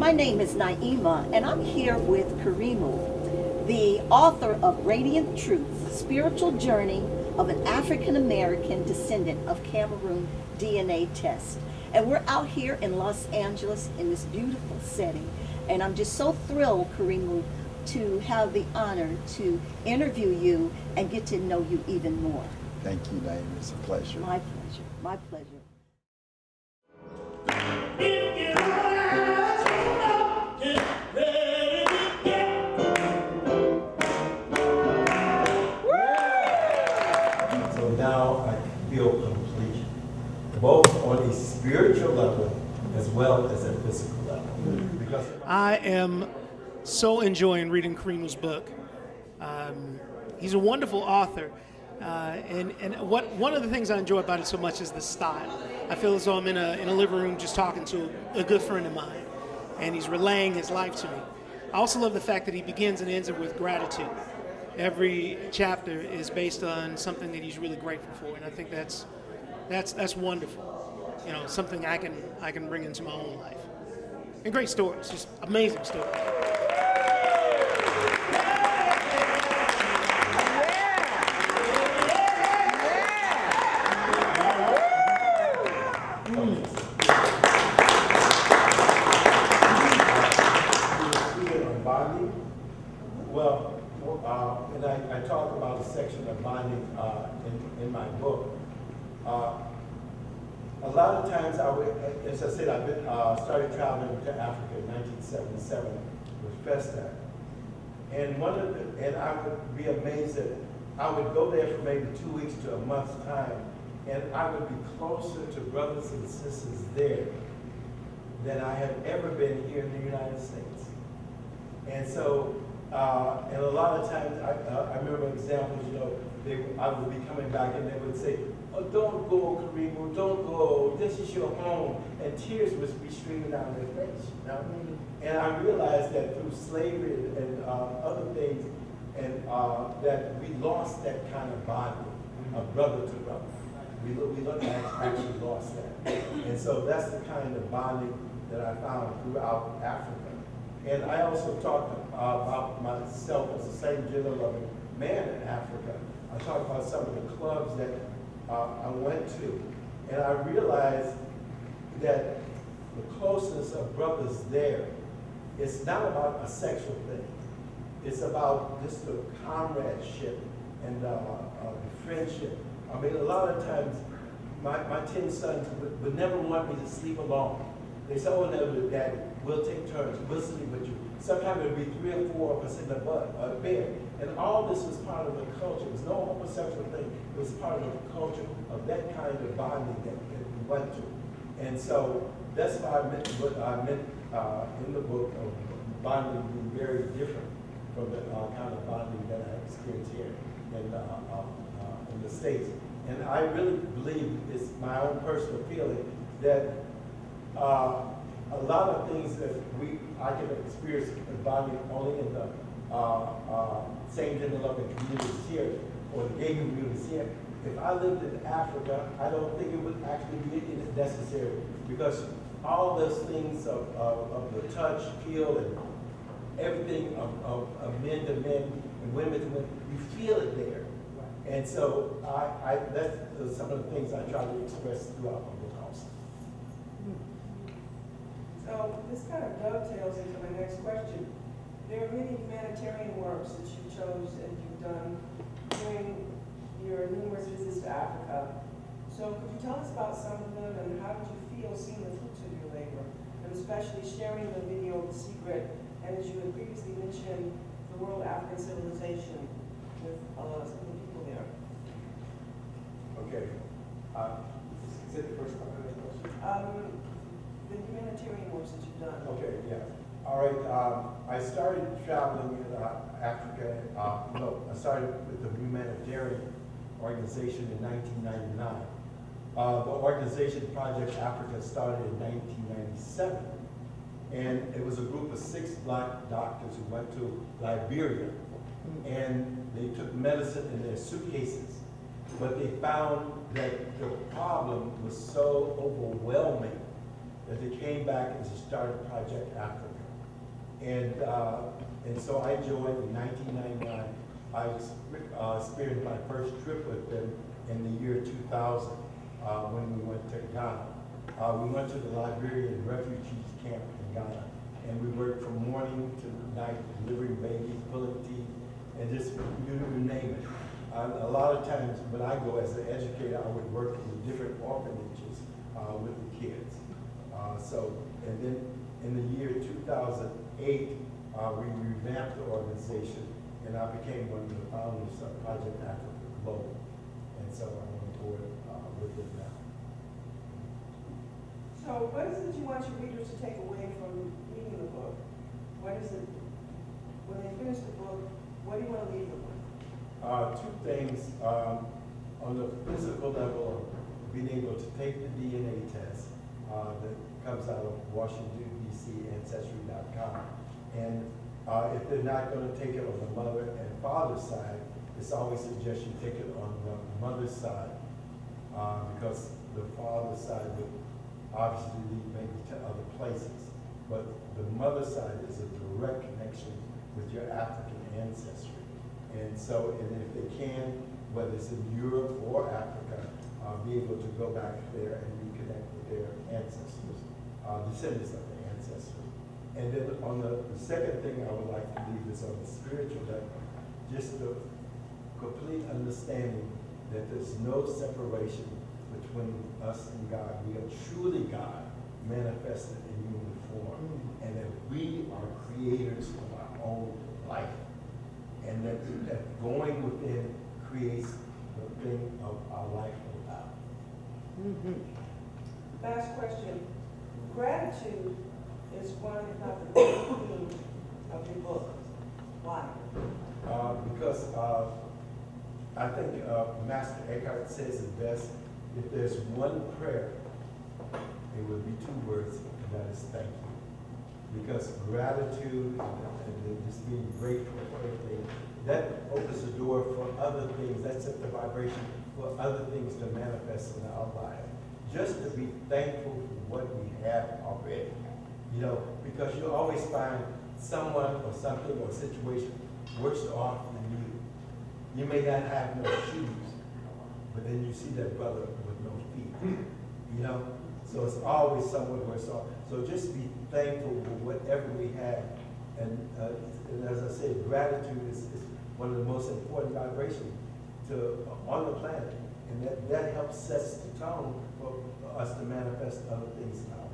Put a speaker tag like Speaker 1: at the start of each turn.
Speaker 1: My name is Naima, and I'm here with Karimu, the author of Radiant Truth, Spiritual Journey of an African American Descendant of Cameroon DNA Test. And we're out here in Los Angeles in this beautiful setting. And I'm just so thrilled, Karimu, to have the honor to interview you and get to know you even more.
Speaker 2: Thank you, Naima. It's a pleasure.
Speaker 1: My pleasure. My pleasure.
Speaker 3: So now I feel complete, both on a spiritual level as well as a physical level. Because
Speaker 4: I am so enjoying reading Karimu's book. He's a wonderful author. And one of the things I enjoy about it so much is the style. I feel as though I'm in a living room just talking to a good friend of mine, and he's relaying his life to me. I also love the fact that he begins and ends it with gratitude. Every chapter is based on something that he's really grateful for, and I think that's wonderful. You know, something I can bring into my own life. And great stories, just amazing stories.
Speaker 3: And I talk about a section of bonding in my book. A lot of times, as I said, I've started traveling to Africa in 1977 with FESTAC. And I would be amazed that I would go there for maybe 2 weeks to a month's time, and I would be closer to brothers and sisters there than I have ever been here in the United States. And so, and a lot of times, I remember examples, you know, I would be coming back and they would say, "Oh, don't go, Karimu, don't go, this is your home." And tears would be streaming down their face, you know? And I realized that through slavery and other things, and that we lost that kind of bonding, of brother to brother. We actually lost that. And so that's the kind of bonding that I found throughout Africa. And I also talked about myself as a same gender-loving man in Africa. I talked about some of the clubs that I went to, and I realized that the closeness of brothers there, it's not about a sexual thing. It's about just the comradeship and the friendship. I mean, a lot of times, my 10 sons would never want me to sleep alone. They said, "Oh, no, Daddy, we'll take turns. We'll sleep with you." Sometimes it would be 3 or 4 of us in the bed. And all this was part of the culture. It was no homosexual thing. It was part of the culture of that kind of bonding that we went to. And so that's why what I meant in the book of bonding being very different from the kind of bonding that I experienced here in the States. And I really believe it's my own personal feeling that a lot of things that I can experience bonding only in the same gender loving communities here or the gay communities here. If I lived in Africa, I don't think it would actually be necessary, because all those things of the touch, feel, and everything of men to men and women to women, you feel it there. And so that's some of the things I try to express throughout my book also.
Speaker 5: So this kind of dovetails into my next question. There are many humanitarian works that you chose and you've done during your numerous visits to Africa. So could you tell us about some of them, and how did you feel seeing the fruits of your labor, and especially sharing the video of The Secret, and as you had previously mentioned, the World African Civilization with some of the people there?
Speaker 3: Okay. Is it the first part of the question?
Speaker 5: The humanitarian works that you've done.
Speaker 3: Okay, yeah. All right, I started traveling in Africa. I started with the humanitarian organization in 1999. The organization Project Africa started in 1997. And it was a group of 6 black doctors who went to Liberia. And they took medicine in their suitcases. But they found that the problem was so overwhelming that they came back and started Project Africa. And so I joined in 1999. I experienced my first trip with them in the year 2000 when we went to Ghana. We went to the Liberian refugees camp in Ghana, and we worked from morning to night, delivering babies, pulling teeth, and just you name it. A lot of times when I go as an educator, I would work in different orphanages with the kids. And then in the year 2008, we revamped the organization, and I became one of the founders of Project Africa Global. And so I'm on board with it now.
Speaker 5: So what is it you want your readers to take away from reading the book? What is it, when they finish the book, what do you want to leave them with?
Speaker 3: Two things. On the physical level, being able to take the DNA test that comes out of Washington, D.C., Ancestry.com. And if they're not going to take it on the mother and father's side, it's always suggested you take it on the mother's side because the father's side would obviously lead maybe to other places. But the mother's side is a direct connection with your African ancestry. And so, and if they can, whether it's in Europe or Africa, be able to go back there and reconnect with their ancestors, descendants of their ancestors. And then on the second thing I would like to leave is on the spiritual level, just the complete understanding that there's no separation between us and God. We are truly God manifested in human form, and that we are creators of our own life, and that going within creates the thing of our life without.
Speaker 5: Last question. Gratitude is one, if not the main theme of your book. Why?
Speaker 3: Because I think Master Eckhart says it best, if there's one prayer, it would be two words, and that is thank you. Because gratitude and just being grateful for everything, that opens the door for other things, that sets the vibration for other things to manifest in our life. Just to be thankful for what we have already. You know, because you always find someone or something or a situation worse off than you. You may not have no shoes, but then you see that brother with no feet. You know? So it's always someone worse off. So just be thankful for whatever we have. And as I said, gratitude is one of the most important vibrations on the planet. And that helps set the tone for us to manifest other things in our